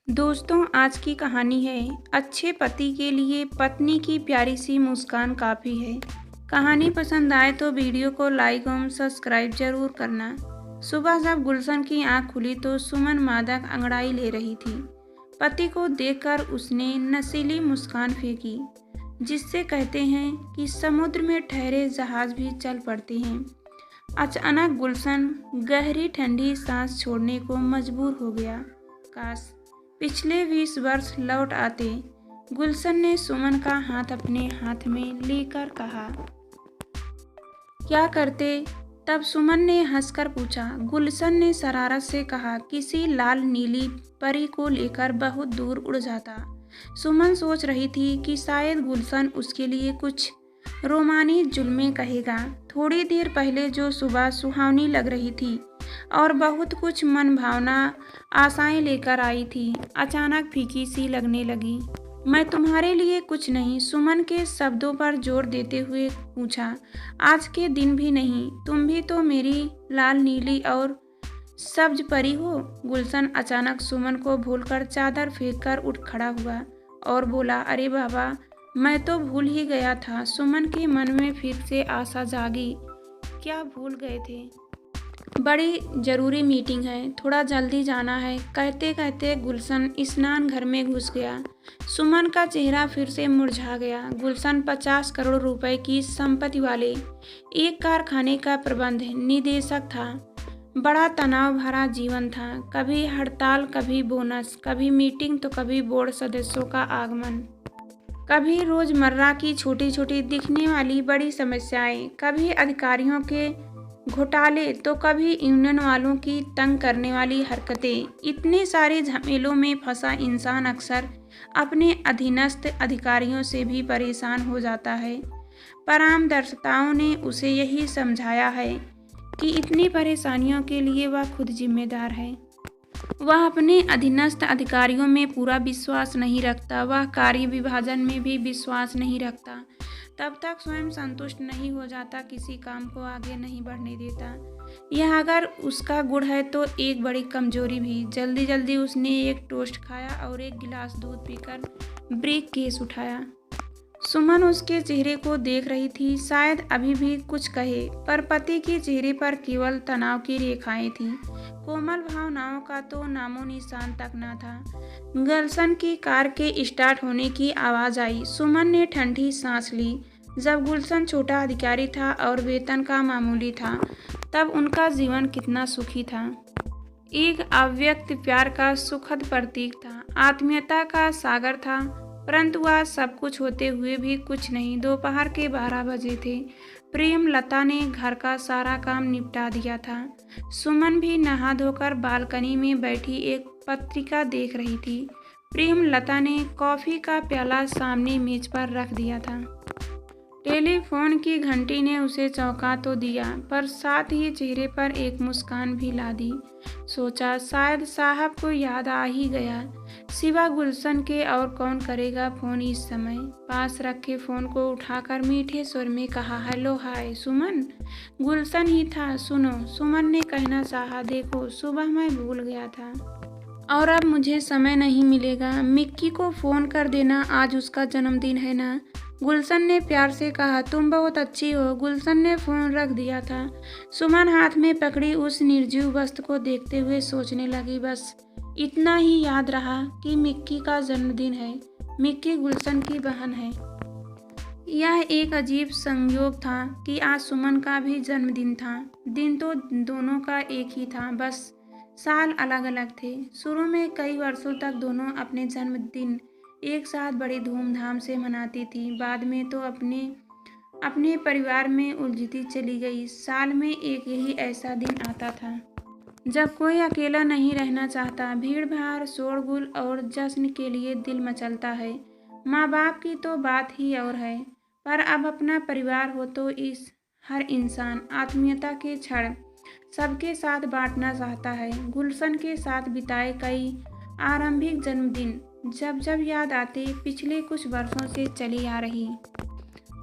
दोस्तों, आज की कहानी है अच्छे पति के लिए पत्नी की प्यारी सी मुस्कान काफ़ी है। कहानी पसंद आए तो वीडियो को लाइक और सब्सक्राइब जरूर करना। सुबह जब गुलशन की आंख खुली तो सुमन मादक अंगड़ाई ले रही थी। पति को देखकर उसने नशीली मुस्कान फेंकी, जिससे कहते हैं कि समुद्र में ठहरे जहाज भी चल पड़ते हैं। अचानक गुलशन गहरी ठंडी सांस छोड़ने को मजबूर हो गया। काश पिछले 20 वर्ष लौट आते। गुलशन ने सुमन का हाथ अपने हाथ में लेकर कहा, क्या करते? तब सुमन ने हंसकर पूछा। गुलशन ने शरारत से कहा, किसी लाल नीली परी को लेकर बहुत दूर उड़ जाता। सुमन सोच रही थी कि शायद गुलशन उसके लिए कुछ रोमानी जुल्में कहेगा। थोड़ी देर पहले जो सुबह सुहावनी लग रही थी और बहुत कुछ मन भावना आशाएं लेकर आई थी, अचानक फीकी सी लगने लगी। मैं तुम्हारे लिए कुछ नहीं, सुमन के शब्दों पर जोर देते हुए पूछा। आज के दिन भी नहीं? तुम भी तो मेरी लाल नीली और सब्ज परी हो। गुलशन अचानक सुमन को भूलकर चादर फेंककर उठ खड़ा हुआ और बोला, अरे बाबा, मैं तो भूल ही गया था। सुमन के मन में फिर से आशा जागी। क्या भूल गए थे? बड़ी जरूरी मीटिंग है, थोड़ा जल्दी जाना है। कहते कहते गुलशन स्नान घर में घुस गया। सुमन का चेहरा फिर से मुरझा गया। गुलशन 50 करोड़ रुपए की संपत्ति वाले एक कारखाने का प्रबंध निदेशक था। बड़ा तनाव भरा जीवन था। कभी हड़ताल, कभी बोनस, कभी मीटिंग तो कभी बोर्ड सदस्यों का आगमन, कभी रोजमर्रा की छोटी छोटी दिखने वाली बड़ी समस्याएं, कभी अधिकारियों के घोटाले तो कभी यूनियन वालों की तंग करने वाली हरकतें। इतने सारे झमेलों में फंसा इंसान अक्सर अपने अधीनस्थ अधिकारियों से भी परेशान हो जाता है। परामर्शदाताओं ने उसे यही समझाया है कि इतनी परेशानियों के लिए वह खुद जिम्मेदार है। वह अपने अधीनस्थ अधिकारियों में पूरा विश्वास नहीं रखता, वह कार्य विभाजन में भी विश्वास नहीं रखता। तब तक स्वयं संतुष्ट नहीं हो जाता, किसी काम को आगे नहीं बढ़ने देता। यह अगर उसका गुण है तो एक बड़ी कमजोरी भी। जल्दी जल्दी उसने एक टोस्ट खाया और एक गिलास दूध पीकर ब्रीफ केस उठाया। सुमन उसके चेहरे को देख रही थी, शायद अभी भी कुछ कहे, पर पति के चेहरे पर केवल तनाव की रेखाएं थीं। कोमल भावनाओं का तो नामो निशान तक न था। गुलशन की कार के स्टार्ट होने की आवाज़ आई। सुमन ने ठंडी सांस ली। जब गुलशन छोटा अधिकारी था और वेतन का मामूली था, तब उनका जीवन कितना सुखी था। एक अव्यक्त प्यार का सुखद प्रतीक था, आत्मीयता का सागर था। परंतु आज सब कुछ होते हुए भी कुछ नहीं। दोपहर के 12 बजे थे। प्रेमलता ने घर का सारा काम निपटा दिया था। सुमन भी नहा धोकर बालकनी में बैठी एक पत्रिका देख रही थी। प्रेमलता ने कॉफी का प्याला सामने मेज पर रख दिया था। टेलीफोन की घंटी ने उसे चौंका तो दिया, पर साथ ही चेहरे पर एक मुस्कान भी ला दी। सोचा, शायद साहब को याद आ ही गया। सिवा गुलशन के और कौन करेगा फोन इस समय। पास रखे फोन को उठाकर मीठे स्वर में कहा, हेलो, हाय सुमन। गुलशन ही था। सुनो, सुमन ने कहना चाहा, देखो, सुबह मैं भूल गया था और अब मुझे समय नहीं मिलेगा। मिक्की को फ़ोन कर देना, आज उसका जन्मदिन है ना। गुलशन ने प्यार से कहा, तुम बहुत अच्छी हो। गुलशन ने फ़ोन रख दिया था। सुमन हाथ में पकड़ी उस निर्जीव वस्तु को देखते हुए सोचने लगी, बस इतना ही याद रहा कि मिक्की का जन्मदिन है। मिक्की गुलशन की बहन है। यह एक अजीब संयोग था कि आज सुमन का भी जन्मदिन था। दिन तो दोनों का एक ही था, बस साल अलग अलग थे। शुरू में कई वर्षों तक दोनों अपने जन्मदिन एक साथ बड़ी धूमधाम से मनाती थी। बाद में तो अपने अपने परिवार में उलझती चली गई। साल में एक यही ऐसा दिन आता था जब कोई अकेला नहीं रहना चाहता। भीड़ भाड़, शोरगुल और जश्न के लिए दिल मचलता है। माँ बाप की तो बात ही और है, पर अब अपना परिवार हो तो इस हर इंसान आत्मीयता के क्षण सबके साथ बांटना चाहता है। गुलशन के साथ बिताए कई आरंभिक जन्मदिन जब जब याद आते, पिछले कुछ वर्षों से चली आ रही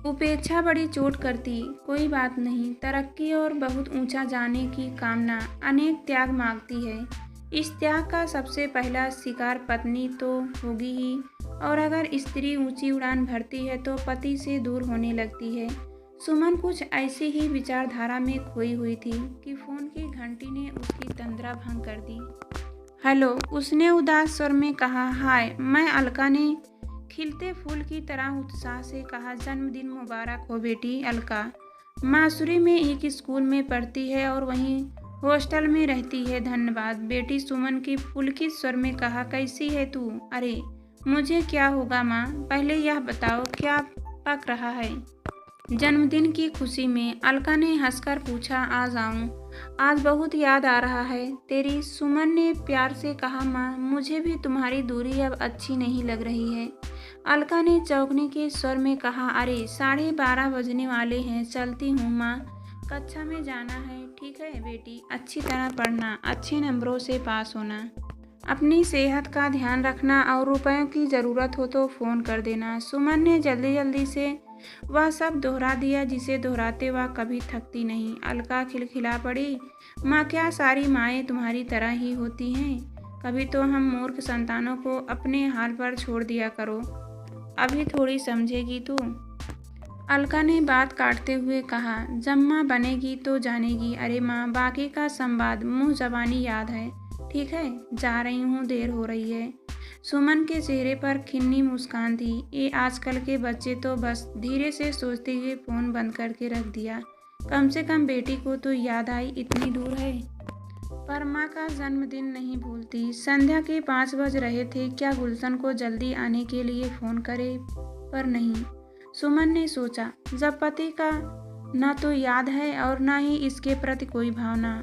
उपेक्षा बड़ी चोट करती। कोई बात नहीं, तरक्की और बहुत ऊंचा जाने की कामना अनेक त्याग मांगती है। इस त्याग का सबसे पहला शिकार पत्नी तो होगी ही, और अगर स्त्री ऊंची उड़ान भरती है तो पति से दूर होने लगती है। सुमन कुछ ऐसी ही विचारधारा में खोई हुई थी कि फोन की घंटी ने उसकी तंद्रा भंग कर दी। हेलो, उसने उदास स्वर में कहा। हाय, मैं अलका ने खिलते फूल की तरह उत्साह से कहा। जन्मदिन मुबारक हो बेटी। अलका मासूरी में एक स्कूल में पढ़ती है और वहीं हॉस्टल में रहती है। धन्यवाद बेटी, सुमन की पुलकित स्वर में कहा। कैसी है तू? अरे मुझे क्या होगा माँ, पहले यह बताओ क्या पक रहा है? जन्मदिन की खुशी में अलका ने हंसकर पूछा। आज आऊँ? आज बहुत याद आ रहा है तेरी, सुमन ने प्यार से कहा। माँ, मुझे भी तुम्हारी दूरी अब अच्छी नहीं लग रही है। अलका ने चौंकने के स्वर में कहा। अरे 12:30 बजने वाले हैं, चलती हूँ माँ, कक्षा में जाना है। ठीक है बेटी, अच्छी तरह पढ़ना, अच्छे नंबरों से पास होना, अपनी सेहत का ध्यान रखना और रुपयों की ज़रूरत हो तो फ़ोन कर देना। सुमन ने जल्दी जल्दी से वह सब दोहरा दिया जिसे दोहराते वह कभी थकती नहीं। अलका खिलखिला पड़ी। माँ, क्या सारी माएँ तुम्हारी तरह ही होती हैं? कभी तो हम मूर्ख संतानों को अपने हाल पर छोड़ दिया करो, अभी थोड़ी समझेगी तू। अलका ने बात काटते हुए कहा। जब माँ बनेगी तो जानेगी। अरे माँ, बाकी का संवाद मुँह ज़बानी याद है। ठीक है, जा रही हूँ, देर हो रही है। सुमन के चेहरे पर खिन्नी मुस्कान थी। ये आजकल के बच्चे तो बस धीरे से सोचते हुए फ़ोन बंद करके रख दिया। कम से कम बेटी को तो याद आई, इतनी दूर है पर माँ का जन्मदिन नहीं भूलती। संध्या के 5 बज रहे थे। क्या गुलशन को जल्दी आने के लिए फ़ोन करे? पर नहीं, सुमन ने सोचा। जब पति का न तो याद है और न ही इसके प्रति कोई भावना,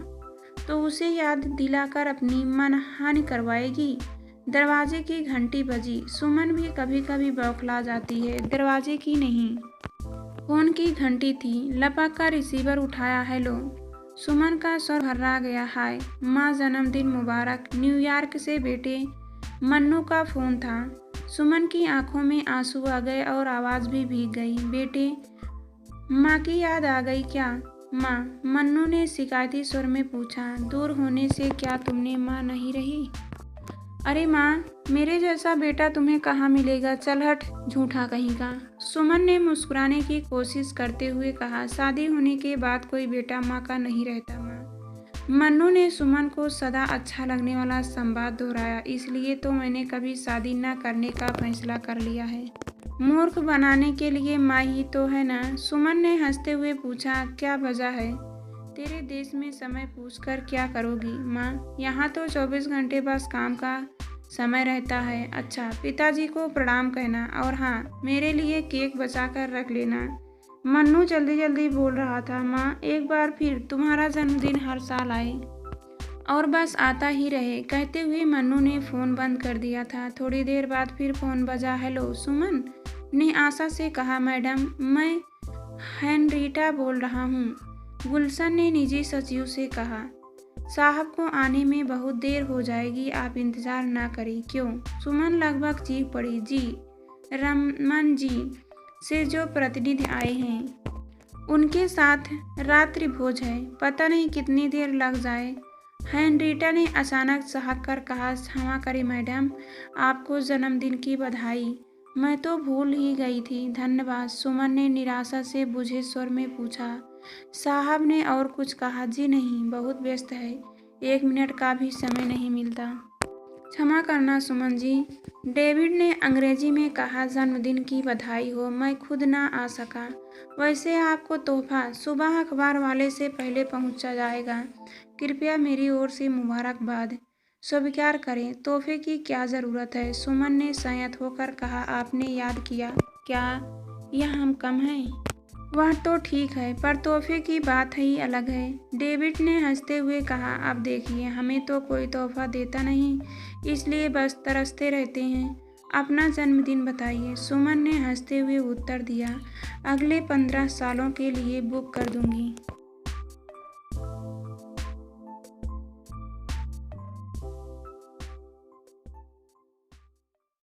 तो उसे याद दिलाकर अपनी मनहानि करवाएगी। दरवाजे की घंटी बजी। सुमन भी कभी कभी बौखला जाती है, दरवाजे की नहीं, फोन की घंटी थी। लपक कर रिसीवर उठाया। हेलो। सुमन का स्वर भर्रा गया। हाय माँ, जन्मदिन मुबारक। न्यूयॉर्क से बेटे मन्नू का फ़ोन था। सुमन की आंखों में आंसू आ गए और आवाज़ भी भीग गई। बेटे, माँ की याद आ गई क्या? माँ, मन्नू ने शिकायती स्वर में पूछा। दूर होने से क्या तुमने माँ नहीं रही? अरे माँ, मेरे जैसा बेटा तुम्हें कहाँ मिलेगा, चल हट, झूठा कहीं का। सुमन ने मुस्कुराने की कोशिश करते हुए कहा। शादी होने के बाद कोई बेटा माँ का नहीं रहता माँ। मन्नू ने सुमन को सदा अच्छा लगने वाला संवाद दोहराया। इसलिए तो मैंने कभी शादी न करने का फैसला कर लिया है। मूर्ख बनाने के लिए माँ ही तो है ना? सुमन ने हंसते हुए पूछा। क्या वजह है? तेरे देश में समय पूछकर क्या करोगी माँ? यहाँ तो 24 घंटे बस काम का समय रहता है। अच्छा, पिताजी को प्रणाम कहना, और हाँ, मेरे लिए केक बचा कर रख लेना। मन्नू जल्दी जल्दी बोल रहा था। माँ, एक बार फिर तुम्हारा जन्मदिन हर साल आए और बस आता ही रहे। कहते हुए मन्नू ने फ़ोन बंद कर दिया था। थोड़ी देर बाद फिर फ़ोन बजा। हेलो, सुमन ने आशा से कहा। मैडम, मैं हेनरीटा बोल रहा हूँ। गुलशन ने निजी सचिव से कहा। साहब को आने में बहुत देर हो जाएगी, आप इंतज़ार ना करें। क्यों? सुमन लगभग चीख पड़ी। जी, रमन जी से जो प्रतिनिधि आए हैं उनके साथ रात्रि भोज है, पता नहीं कितनी देर लग जाए। हेनरीटा ने अचानक सहक कर कहा। क्षमा करें मैडम, आपको जन्मदिन की बधाई। मैं तो भूल ही गई थी। धन्यवाद, सुमन ने निराशा से बुझे स्वर में पूछा। साहब ने और कुछ कहा? जी नहीं, बहुत व्यस्त है, 1 मिनट का भी समय नहीं मिलता। क्षमा करना सुमन जी, डेविड ने अंग्रेजी में कहा। जन्मदिन की बधाई हो, मैं खुद ना आ सका। वैसे आपको तोहफा सुबह अखबार वाले से पहले पहुंचा जाएगा। कृपया मेरी ओर से मुबारकबाद स्वीकार करें। तोहफे की क्या ज़रूरत है? सुमन ने संयत होकर कहा। आपने याद किया क्या? यह हम कम हैं? वह तो ठीक है, पर तोहफे की बात ही अलग है। डेविड ने हंसते हुए कहा। अब देखिए, हमें तो कोई तोहफा देता नहीं, इसलिए बस तरसते रहते हैं। अपना जन्मदिन बताइए। सुमन ने हंसते हुए उत्तर दिया। अगले 15 सालों के लिए बुक कर दूंगी।